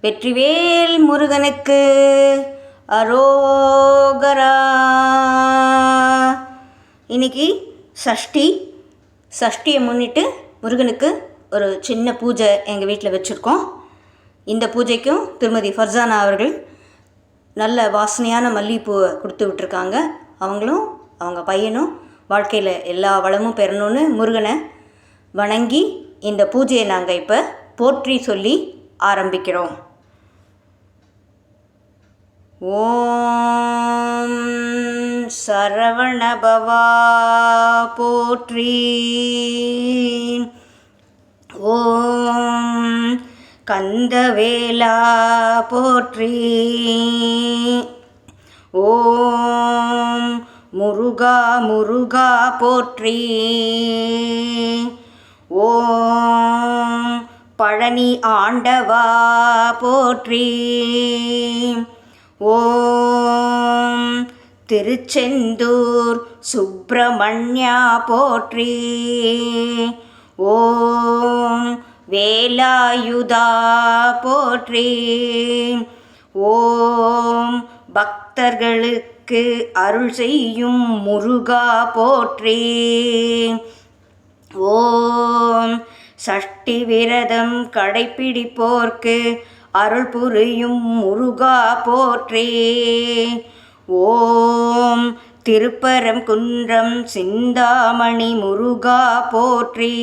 வெற்றிவேல் முருகனுக்கு அரோகரா. இன்னைக்கு சஷ்டியை முன்னிட்டு முருகனுக்கு ஒரு சின்ன பூஜை எங்கள் வீட்டில் வச்சுருக்கோம். இந்த பூஜைக்கும் திருமதி ஃபர்சானா அவர்கள் நல்ல வாசனையான மல்லிகைப்பூவை கொடுத்து விட்டுருக்காங்க. அவங்களும் அவங்க பையனும் வாழ்க்கையில் எல்லா வளமும் பெறணும்னு முருகனை வணங்கி இந்த பூஜையை நாங்கள் இப்போ போற்றி சொல்லி ஆரம்பிக்கிறோம். ஓம் சரவணபவா போற்றி. ஓம் கந்தவேலா போற்றி. ஓம் முருகா முருகா போற்றி. ஓம் பழனி ஆண்டவா போற்றி. ஓம் திருச்செந்தூர் சுப்பிரமணியா போற்றி. ஓம் வேலாயுதா போற்றி. ஓம் பக்தர்களுக்கு அருள் செய்யும் முருகா போற்றி. ஓம் சஷ்டி விரதம் கடைப்பிடிப்போர்க்கு அருள் புரியும் முருகா போற்றி. ஓம் திருப்பரங்குன்றம் சிந்தாமணி முருகா போற்றி.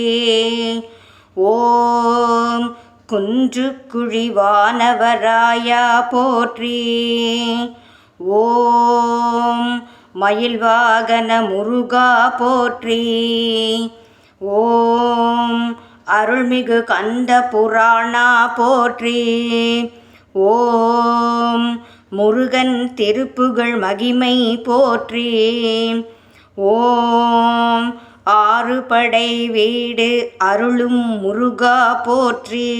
ஓம் குன்றுக்குழி வானவராயா போற்றி. ஓம் மயில்வாகன முருகா போற்றி. ஓம் அருள்மிகு கந்த புராணா போற்றி. ஓம் முருகன் திருப்புகழ் மகிமை போற்றி. ஓம் ஆறுபடை வீடு அருளும் முருகா போற்றி.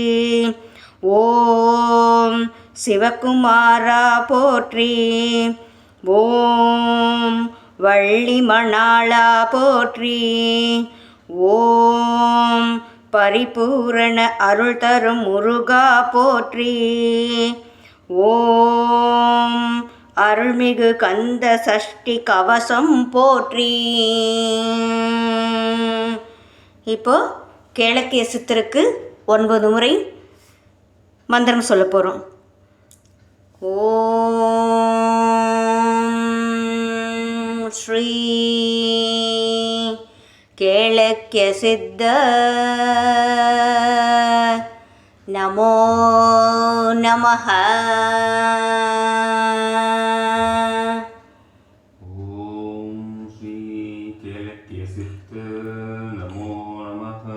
ஓம் சிவகுமாரா போற்றி. ஓம் வள்ளி மணாளா போற்றி. ஓம் பரிபூரண அருள் தரும் முருகா போற்றி. ஓம் அருள்மிகு கந்த சஷ்டி கவசம் போற்றி. இப்போ கேளக்கிய சித்தருக்கு 9 முறை மந்திரம் சொல்ல போகிறோம். ஓம் ஸ்ரீ கேளக்கிய சித்த நமோ நமஹ. ஓம் ஸ்ரீ கேளக்கிய சித்த நமோ நமஹ.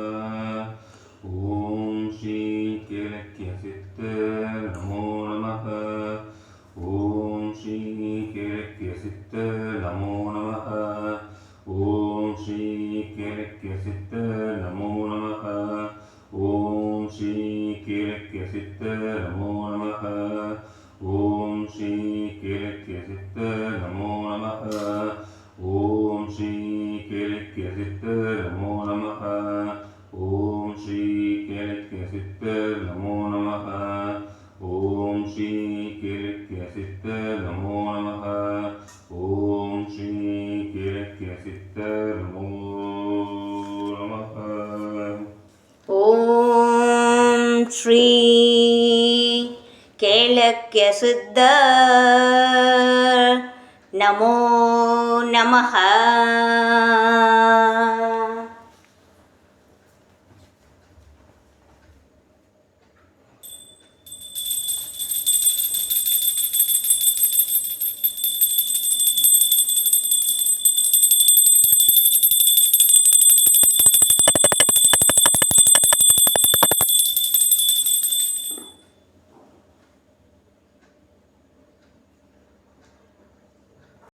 ஓம் ஸ்ரீ கேளக்கிய சித்த நமோ நமஹ. ஓம் ஸ்ரீ கேளக்கிய சித்த நமோ நமஹ. ஓம் ஸ்ரீ கேளக்கிய சித்த நமோ நமஹ. ஓம் ஸ்ரீ கேளக்கிய சித்த நமோ நமஹ. ஓம் ஸ்ரீ கேளக்கிய சித்த நமோ நமஹ. ஓம் ஸ்ரீ கேளக்கிய சித்த நமோ நமஹ. ஓம் ஸ்ரீ கேளக்கிய சித்த நமோ நமஹ. ஓம் ஸ்ரீ கேளக்கிய சித்த நமோ நமஹ. ஓம் ஸ்ரீ கேளக்கிய சித்த நமோ நமஹ. ஓம் ஸ்ரீ கேளக்கிய சித்த நமோ நமஹ.